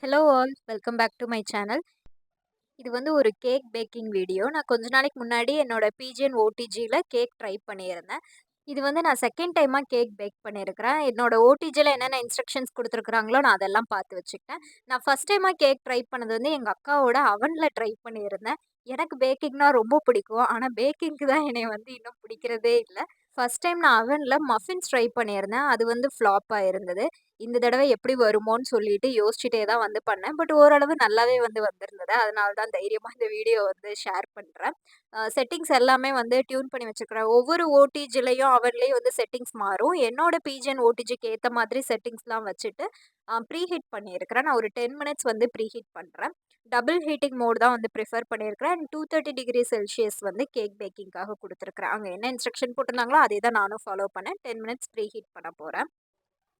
Hello all welcome back to my channel. இது வந்து ஒரு கேக் பேக்கிங் வீடியோ. நான் கொஞ்ச நாளைக்கு முன்னாடி என்னோட பிஜிஎன் ஓடிஜில கேக் ட்ரை பண்ணியிருந்தேன். இது வந்து நான் செகண்ட் டைமா கேக் பேக் பண்ணியிருக்கிறேன். என்னோட ஓடிஜில என்னென்ன இன்ஸ்ட்ரக்ஷன்ஸ் குடுத்துருக்காங்களோ நான் அதெல்லாம் பார்த்து வச்சுக்கிட்டேன். நான் ஃபர்ஸ்ட் டைமா கேக் ட்ரை பண்ணது வந்து எங்க அக்காவோட அவன்ல ட்ரை பண்ணியிருந்தேன். எனக்கு பேக்கிங்னா ரொம்ப பிடிக்கும். ஆனா பேக்கிங்க்கு தான் என்னைய வந்து இன்னும் பிடிக்கிறதே இல்ல. ஃபர்ஸ்ட் டைம் நான் அவன்ல மஃபின்ஸ் ட்ரை பண்ணியிருந்தேன். அது வந்து ஃப்ளாப் ஆயிருந்தது. இந்த தடவ எப்படி வருமோன்னு சொல்லிட்டு யோசிச்சுட்டே தான் வந்து பண்ணேன். பட் ஓரளவு நல்லாவே வந்து வந்திருந்தது. அதனால தான் தைரியமா இந்த வீடியோ வந்து ஷேர் பண்றேன். செட்டிங்ஸ் எல்லாமே வந்து டியூன் பண்ணி வச்சுருக்கிறேன். ஒவ்வொரு ஓடிஜிலயும் அவன்லயும் வந்து செட்டிங்ஸ் மாறும். என்னோட பிஜிஎன் ஓடிஜிக்கு ஏத்த மாதிரி செட்டிங்ஸ்லாம் வச்சுட்டு ப்ரீ ஹீட் பண்ணியிருக்கிறேன். நான் ஒரு 10 மினிட்ஸ் வந்து ப்ரீ ஹீட் பண்றேன். டபுள் ஹீட்டிங் மோட் தான் வந்து ப்ரிஃபர் பண்ணியிருக்கிறேன். அண்ட் 230 டிகிரி செல்சியஸ் வந்து கேக் பேக்கிங்காக குடுத்துருக்கிறேன். அங்க என்ன இன்ஸ்ட்ரக்ஷன் போட்டிருந்தாங்களோ அதே தான் நானும் ஃபாலோ பண்ணேன். 10 மினிட்ஸ் ப்ரீ ஹீட் பண்ண போறேன்.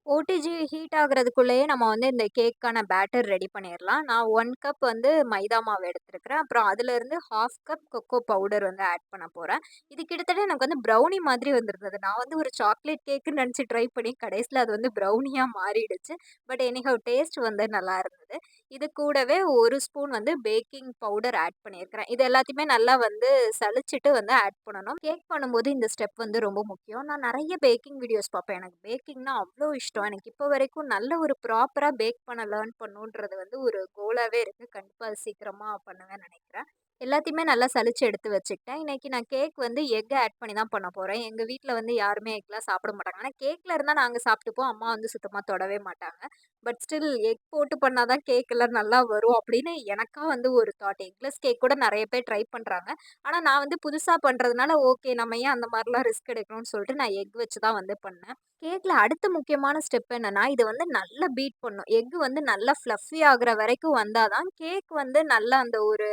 ஓடிஜி ஹீட் ஆகுறதுக்குள்ளேயே நம்ம வந்து இந்த கேக்கான பேட்டர் ரெடி பண்ணிரலாம். நான் 1 கப் வந்து மைதா மாவு எடுத்திருக்கிறேன். அப்புறம் அதிலிருந்து 1/2 கப் கொக்கோ பவுடர் வந்து ஆட் பண்ண போறேன். இது கிட்டத்தட்ட எனக்கு வந்து ப்ரௌனி மாதிரி வந்திருந்தது. நான் வந்து ஒரு சாக்லேட் கேக்குன்னு நெனச்சு ட்ரை பண்ணி கடைசில அது வந்து ப்ரௌனியா மாறிடுச்சு. பட் எனிஹவ் டேஸ்ட் வந்து நல்லா இருந்தது. இது கூடவே 1 ஸ்பூன் வந்து பேக்கிங் பவுடர் ஆட் பண்ணியிருக்கிறேன். இது எல்லாத்தையுமே நல்லா வந்து சலிச்சுட்டு வந்து ஆட் பண்ணணும். கேக் பண்ணும்போது இந்த ஸ்டெப் வந்து ரொம்ப முக்கியம். நான் நெறைய பேக்கிங் வீடியோஸ் பார்ப்பேன். எனக்கு பேக்கிங்னா அவ்ளோ இஷ்டம். எனக்கு இப்போ வரைக்கும் நல்ல ஒரு ப்ராப்பரா பேக் பண்ண லேர்ன் பண்ணணுன்றது வந்து ஒரு கோலாவே இருக்கு. கண்டிப்பா அது சீக்கிரமா பண்ணுவேன்னு நெனைக்கிறேன். எல்லாத்தையுமே நல்லா சலிச்சு எடுத்து வச்சுக்கிட்டேன். இன்னைக்கு நான் கேக் வந்து எக் ஆட் பண்ணி தான் பண்ண போறேன். எங்க வீட்ல வந்து யாருமே எக்லாம் சாப்பிட மாட்டாங்க. ஆனா கேக்ல இருந்தா நாங்க சாப்பிட்டுப்போம். அம்மா வந்து சுத்தமா தொடவே மாட்டாங்க. பட் ஸ்டில் எக் போட்டு பண்ணா தான் கேக் எல்லாம் நல்லா வரும் அப்படின்னு எனக்கா வந்து ஒரு தாட். எக்லெஸ் கேக் கூட நெறைய பேர் ட்ரை பண்றாங்க. ஆனா நான் வந்து புதுசா பண்றதுனால, ஓகே நம்ம ஏன் அந்த மாரிலாம் ரிஸ்க் எடுக்கணும்னு சொல்லிட்டு நான் எக் வச்சு தான் வந்து பண்ணேன். கேக்ல அடுத்த முக்கியமான ஸ்டெப் என்னன்னா, இத வந்து நல்லா பீட் பண்ணணும். எக் வந்து நல்லா ஃப்ளஃபி ஆகுற வரைக்கும் வந்தா தான் கேக் வந்து நல்லா அந்த ஒரு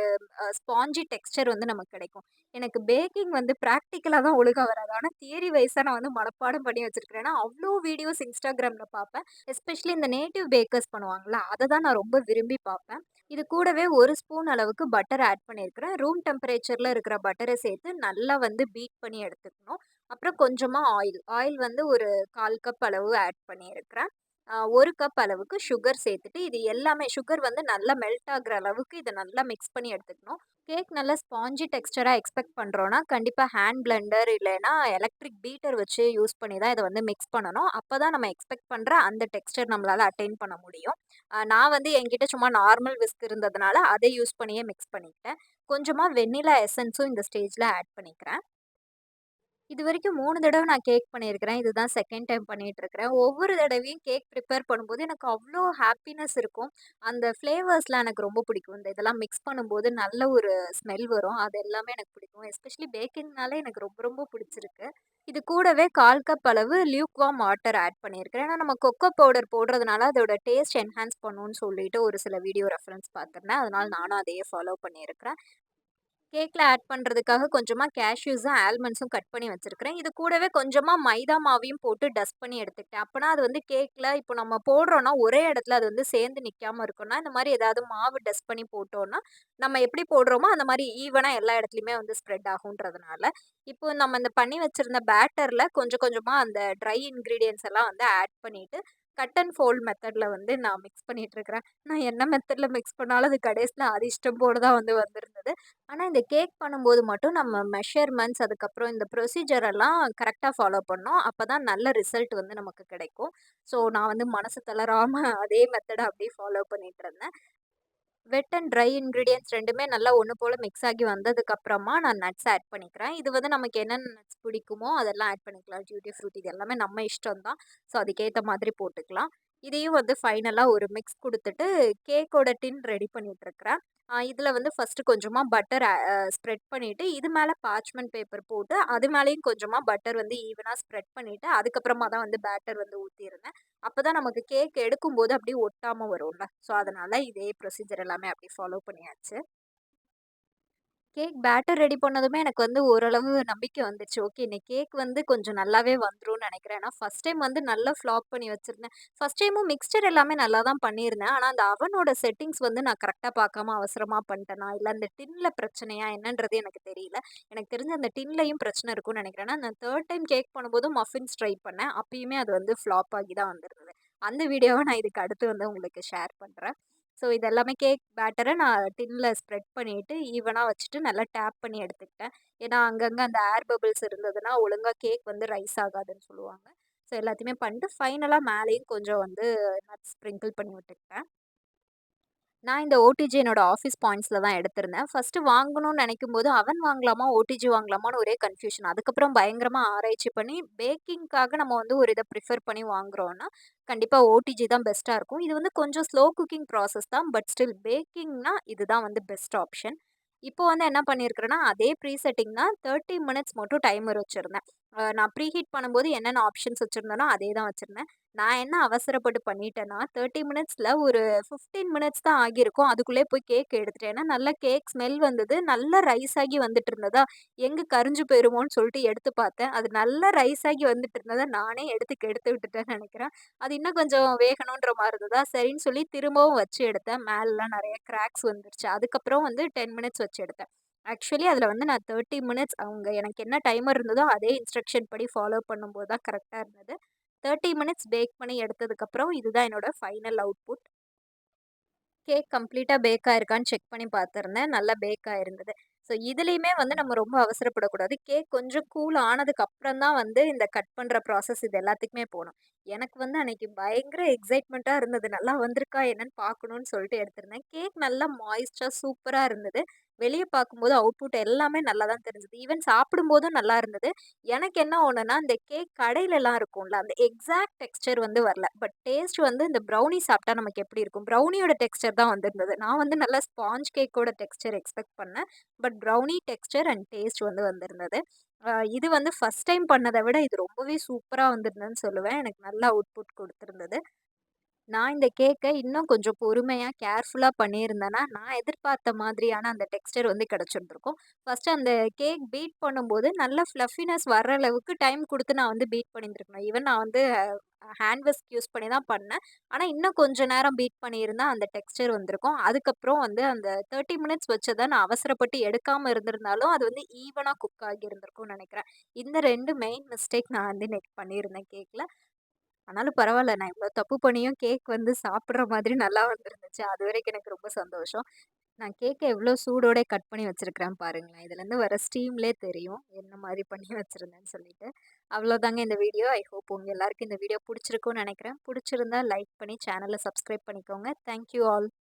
ஸ்பாஞ்சி டெக்ஸ்சர் வந்து நமக்கு கிடைக்கும். எனக்கு பேக்கிங் வந்து பிராக்டிகலா தான் ஒழுங்கா வராது. ஆனா தியரி வைஸா நான் வந்து மனப்பாடம் பண்ணி வச்சிருக்கிறேன். ஏன்னா, அவ்ளோ வீடியோஸ் Instagramல பார்ப்பேன். எஸ்பெஷலி இந்த நேட்டிவ் பேக்கர்ஸ் பண்ணுவாங்கல்ல, அத தான் நான் ரொம்ப விரும்பி பார்ப்பேன். இது கூடவே 1 ஸ்பூன் அளவுக்கு பட்டர் ஆட் பண்ணியிருக்கிறேன். ரூம் டெம்பரேச்சர்ல இருக்கிற பட்டர சேர்த்து நல்லா வந்து பீட் பண்ணி எடுத்துக்கணும். அப்புறம் கொஞ்சமா ஆயில். ஆயில் வந்து ஒரு 1/4 கப் அளவு ஆட் பண்ணியிருக்கிறேன். 1 கப் அளவுக்கு சுகர் சேர்த்துட்டு, இது எல்லாமே சுகர் வந்து நல்லா மெல்ட் ஆகுற அளவுக்கு இத நல்லா மிக்ஸ் பண்ணி எடுத்துக்கணும். கேக் நல்லா ஸ்பாஞ்சி டெக்ஸ்சரா எக்ஸ்பெக்ட் பண்றோம்னா, கண்டிப்பா ஹேண்ட் பிளெண்டர் இல்லைன்னா எலக்ட்ரிக் பீட்டர் வச்சு யூஸ் பண்ணி தான் இத வந்து மிக்ஸ் பண்ணணும். அப்பதான் நம்ம எக்ஸ்பெக்ட் பண்ற அந்த டெக்ஸ்சர் நம்மளால அட்டைன் பண்ண முடியும். நான் வந்து என்கிட்ட சும்மா நார்மல் விஸ்க் இருந்ததுனால, அதை யூஸ் பண்ணியே மிக்ஸ் பண்ணிக்கிட்டேன். கொஞ்சமா வெண்ணிலா எசன்ஸும் இந்த ஸ்டேஜ்ல ஆட் பண்ணிக்கிறேன். இதுவரைக்கும் 3 தடவ நான் கேக் பண்ணியிருக்கிறேன். இதுதான் செகண்ட் டைம் பண்ணிட்டுருக்கிறேன். ஒவ்வொரு தடவையும் கேக் ப்ரிப்பேர் பண்ணும்போது எனக்கு அவ்ளோ ஹாப்பினஸ் இருக்கும். அந்த ஃப்ளேவர்ஸ்லாம் எனக்கு ரொம்ப பிடிக்கும். இந்த இதெல்லாம் மிக்ஸ் பண்ணும்போது நல்ல ஒரு ஸ்மெல் வரும். அது எல்லாமே எனக்கு பிடிக்கும். எஸ்பெஷலி பேக்கிங்னாலே எனக்கு ரொம்ப ரொம்ப பிடிச்சிருக்கு. இது கூடவே 1/4 கப் அளவு லியூக் வார்ம் வாட்டர் ஆட் பண்ணியிருக்கிறேன். ஏன்னா நம்ம கொக்கோ பவுடர் போடுறதுனால அதோட டேஸ்ட் என்ஹான்ஸ் பண்ணும்னு சொல்லிட்டு ஒரு சில வீடியோ ரெஃபரன்ஸ் பார்த்துருந்தேன். அதனால நானும் அதையே ஃபாலோ பண்ணியிருக்கிறேன். கேக்ல ஆட் பண்றதுக்காக கொஞ்சமா கேஷ்யூஸும், ஆல்மண்ட்ஸும் கட் பண்ணி வச்சிருக்கிறேன். இது கூடவே கொஞ்சமா மைதா மாவையும் போட்டு டஸ்ட் பண்ணி எடுத்துக்கிட்டேன். அப்பனா அது வந்து கேக்ல இப்போ நம்ம போடுறோம்னா, ஒரே இடத்துல அது வந்து சேர்ந்து நிக்காம இருக்கும்னா, இந்த மாரி ஏதாவது மாவு டஸ்ட் பண்ணி போட்டோம்னா, நம்ம எப்படி போடுறோமோ அந்த மாரி ஈவனா எல்லா இடத்துலயுமே வந்து ஸ்ப்ரெட் ஆகுன்றதுனால, இப்போ நம்ம இந்த பண்ணி வச்சிருந்த பேட்டர்ல கொஞ்சம் கொஞ்சமா அந்த ட்ரை இன்கிரீடியன்ட்ஸ் எல்லாம் வந்து ஆட் பண்ணிட்டு, கட் அண்ட் ஃபோல்ட் மெத்தட்ல வந்து நான் மிக்ஸ் பண்ணிட்டு இருக்கிறேன். நான் என்ன மெத்தட்ல மிக்ஸ் பண்ணாலும் அது கடைசில அது இஷ்டம் போல தான் வந்து வந்திருந்தது. ஆனா, இந்த கேக் பண்ணும்போது மட்டும் நம்ம மெஷர்மெண்ட்ஸ் அதுக்கப்புறம் இந்த ப்ரொசீஜர் எல்லாம் கரெக்ட்டா ஃபாலோ பண்ணணும். அப்பதான் நல்ல ரிசல்ட் வந்து நமக்கு கிடைக்கும். ஸோ, நான் வந்து மனசு தளராம அதே மெத்தட அப்படியே ஃபாலோ பண்ணிட்டுருந்தேன். வெட் அண்ட் ட்ரை இன்கிரீடியன்ட்ஸ் 2மே நல்லா ஒண்ணு போல மிக்ஸ் ஆகி வந்ததுக்கப்புறமா நான் நட்ஸ் ஆட் பண்ணிக்கிறேன். இது வந்து நமக்கு என்னென்ன நட்ஸ் பிடிக்குமோ அதெல்லாம் ஆட் பண்ணிக்கலாம். டியூட்டி ஃப்ரூட்டி இது எல்லாமே நம்ம இஷ்டம் தான். ஸோ, அதுக்கேத்த மாதிரி போட்டுக்கலாம். இதையும் வந்து ஃபைனலா ஒரு மிக்ஸ் குடுத்துட்டு கேக்கோட டின் ரெடி பண்ணிட்டுருக்கிறேன். இதுல வந்து ஃபர்ஸ்ட்டு கொஞ்சமா பட்டர் ஸ்ப்ரெட் பண்ணிட்டு, இது மேல பார்ச்மென்ட் பேப்பர் போட்டு, அது மேலயும் கொஞ்சமா பட்டர் வந்து ஈவனா ஸ்ப்ரெட் பண்ணிட்டு, அதுக்கப்புறமா தான் வந்து பேட்டர் வந்து ஊத்தியிருந்தேன். அப்பதான் நமக்கு கேக் எடுக்கும்போது அப்படியே ஒட்டாம வரும்ல. ஸோ, அதனால இதே ப்ரொசீஜர் எல்லாமே அப்படியே ஃபாலோ பண்ணியாச்சு. கேக் பேட்டர் ரெடி பண்ணதுமே எனக்கு வந்து ஓரளவு நம்பிக்கை வந்துச்சு. ஓகே இன்னைக்கு கேக் வந்து கொஞ்சம் நல்லாவே வந்துரும்னு நெனைக்கிறேன். ஏன்னா ஃபர்ஸ்ட் டைம் வந்து நல்லா ஃப்ளாப் பண்ணி வச்சிருந்தேன். ஃபர்ஸ்ட் டைமும் மிக்ஸ்சர் எல்லாமே நல்லா தான் பண்ணியிருந்தேன். ஆனா அந்த அவனோட செட்டிங்ஸ் வந்து நான் கரெக்ட்டா பார்க்காம அவசரமா பண்ணிட்டேனா, இல்ல அந்த டின்ல பிரச்சனையா என்னன்றது எனக்கு தெரியல. எனக்கு தெரிஞ்சு அந்த டின்லயும் பிரச்சனை இருக்கும்னு நெனைக்கிறேன். ஏன்னா நான் 3 டைம் கேக் பண்ணும்போது மஃபின்ஸ் ட்ரை பண்ணேன். அப்பயுமே அது வந்து ஃப்ளாப் ஆகி தான் வந்திருந்தது. அந்த வீடியோவ நான் இதுக்கு அடுத்து வந்து உங்களுக்கு ஷேர் பண்றேன். ஸோ இது எல்லாமே கேக் பேட்டர நான் டின்ல ஸ்ப்ரெட் பண்ணிட்டு, ஈவனா வச்சுட்டு நல்லா டேப் பண்ணி எடுத்துக்கிட்டேன். ஏன்னா, அங்கங்க அந்த ஏர் பபிள்ஸ் இருந்ததுன்னா, ஒழுங்கா கேக் வந்து ரைஸ் ஆகாதுன்னு சொல்லுவாங்க. ஸோ எல்லாத்தையுமே பண்ணிட்டு, ஃபைனலா மேலேயும் கொஞ்சம் வந்து நட்ஸ் ஸ்ப்ரிங்கிள் பண்ணி விட்டுக்கிட்டேன். நான் இந்த ஓடிஜி என்னோட ஆஃபீஸ் பாயிண்ட்ஸ்ல தான் எடுத்திருந்தேன். ஃபர்ஸ்ட்டு வாங்கணும்னு நெனைக்கும்போது, அவன் வாங்கலாமா? ஓடிஜி வாங்கலாமான்னு ஒரே கன்ஃப்யூஷன். அதுக்கப்புறம் பயங்கரமா ஆராய்ச்சி பண்ணி, பேக்கிங்க்காக நம்ம வந்து ஒரு இத ப்ரிஃபர் பண்ணி வாங்குறோம்னா, கண்டிப்பா ஓடிஜி தான் பெஸ்ட்டா இருக்கும். இது வந்து கொஞ்சம் ஸ்லோ குக்கிங் ப்ராசஸ் தான். பட் ஸ்டில் பேக்கிங்னா இதுதான் வந்து பெஸ்ட் ஆப்ஷன். இப்போ வந்து என்ன பண்ணியிருக்கிறேன்னா, அதே ப்ரீ செட்டிங் தான் 30 மினிட்ஸ் மட்டும் டைமர் வச்சிருந்தேன். நான் ப்ரீ ஹீட் பண்ணும்போது என்னென்ன ஆப்ஷன்ஸ் வச்சிருந்தேனோ, அதே தான் வச்சிருந்தேன். நான் என்ன அவசரப்பட்டு பண்ணிட்டேன்னா, 30 மினிட்ஸ்ல ஒரு 15 மினிட்ஸ் தான் ஆகியிருக்கும். அதுக்குள்ளயே போய் கேக் எடுத்துட்டேன். ஏன்னா, நல்ல கேக் ஸ்மெல் வந்தது. நல்லா ரைஸ் ஆகி வந்துட்டு இருந்ததா, எங்க கரிஞ்சு போயிருமோன்னு சொல்லிட்டு எடுத்து பார்த்தேன். அது நல்லா ரைஸ் ஆகி வந்துட்டு இருந்தத நானே எடுத்து கெடுத்து விட்டுட்டேன்னு நெனைக்கிறேன். அது இன்னும் கொஞ்சம் வேகணுன்ற மாரி இருந்ததா, சரின்னு சொல்லி திரும்பவும் வச்சு எடுத்தேன். மேலலாம் நெறைய கிராக்ஸ் வந்துருச்சு. அதுக்கப்புறம் வந்து 10 மினிட்ஸ் வச்சு எடுத்தேன். ஆக்சுவலி அதில வந்து நான் 30 மினிட்ஸ் அவங்க எனக்கு என்ன டைமர் இருந்ததோ, அதே இன்ஸ்ட்ரக்ஷன் படி ஃபாலோ பண்ணும்போது தான் கரெக்ட்டா இருந்தது. 30 மினிட்ஸ் பேக் பண்ணி எடுத்ததுக்கப்புறம், இதுதான் என்னோட ஃபைனல் அவுட்புட். கேக் கம்ப்ளீட்டா பேக் ஆயிருக்கான்னு செக் பண்ணி பார்த்துருந்தேன். நல்லா பேக் ஆயிருந்தது. ஸோ இதுலயுமே வந்து நம்ம ரொம்ப அவசரப்படக்கூடாது. கேக் கொஞ்சம் கூல் ஆனதுக்கு அப்புறம் தான் வந்து இந்த கட் பண்ற ப்ராசஸ் இது எல்லாத்துக்குமே போணும். எனக்கு வந்து அன்னைக்கு பயங்கர எக்ஸைட்மென்ட்டா இருந்தது. நல்லா வந்திருக்கா என்னன்னு பார்க்கணும்னு சொல்லிட்டு எடுத்திருந்தேன். கேக் நல்லா மாய்ஸ்ட்டா சூப்பரா இருந்தது. வெளிய பார்க்கும்போது அவுட்புட் எல்லாமே நல்லா தான் தெரிஞ்சது. ஈவன் சாப்பிடும்போதும் நல்லா இருந்தது. எனக்கு என்ன ஒண்ணுன்னா, இந்த கேக் கடையிலலாம் இருக்கும்ல, அந்த எக்ஸாக்ட் டெக்ஸ்சர் வந்து வரல. பட் டேஸ்ட் வந்து இந்த ப்ரௌனி சாப்பிட்டா நமக்கு எப்படி இருக்கும்? ப்ரௌனியோட டெக்ஸ்சர் தான் வந்திருந்தது. நான் வந்து நல்லா ஸ்பாஞ்ச் கேக்கோட டெக்ஸ்சர் எக்ஸ்பெக்ட் பண்ணேன். But brownie texture and taste வந்து வந்திருந்தது. இது வந்து ஃபர்ஸ்ட் டைம் பண்ணத விட இது ரொம்பவே சூப்பரா வந்திருந்ததுன்னு சொல்லுவேன். எனக்கு நல்ல அவுட்புட் குடுத்திருந்தது. நான் இந்த கேக்க இன்னும் கொஞ்சம் பொறுமையா, கேர்ஃபுல்லா பண்ணியிருந்தேன்னா, நான் எதிர்பார்த்த மாதிரியான அந்த டெக்ஸ்சர் வந்து கிடைச்சிருந்திருக்கும். ஃபர்ஸ்ட்டு அந்த கேக் பீட் பண்ணும்போது, நல்ல ஃப்ளஃபினஸ் வர்ற அளவுக்கு டைம் குடுத்து நான் வந்து பீட் பண்ணியிருந்திருக்கணும். ஈவன் நான் வந்து ஹேண்ட் விஸ்க் யூஸ் பண்ணி தான் பண்ணேன். ஆனா, இன்னும் கொஞ்ச நேரம் பீட் பண்ணியிருந்தா அந்த டெக்ஸ்சர் வந்திருக்கும். அதுக்கப்புறம் வந்து அந்த 30 மினிட்ஸ் வச்சத நான் அவசரப்பட்டு எடுக்காம இருந்திருந்தாலும், அது வந்து ஈவனா குக் ஆகியிருந்திருக்கும்னு நெனைக்கிறேன். இந்த 2 மெயின் மிஸ்டேக் நான் வந்து இன்னைக்கு பண்ணியிருந்தேன் கேக்ல. ஆனாலும் பரவால்ல. நான் இவ்ளோ தப்பு பண்ணியும் கேக் வந்து சாப்பிடுற மாதிரி நல்லா வந்திருந்துச்சு. அதுவரைக்கும் எனக்கு ரொம்ப சந்தோஷம். நான் கேக்க எவ்ளோ சூடோட கட் பண்ணி வச்சிருக்கிறேன் பாருங்களேன். இதுலேருந்து வர ஸ்டீம்லயே தெரியும். என்ன மாரி பண்ணி வச்சிருந்தேன்னு சொல்லிட்டு. அவ்வளோதாங்க இந்த வீடியோ. ஐ ஹோப் உங்க எல்லாருக்கும் இந்த வீடியோ புடிச்சிருக்கும்னு நெனைக்கிறேன். புடிச்சிருந்தா லைக் பண்ணி சேனல சப்ஸ்கிரைப் பண்ணிக்கோங்க. Thank you all.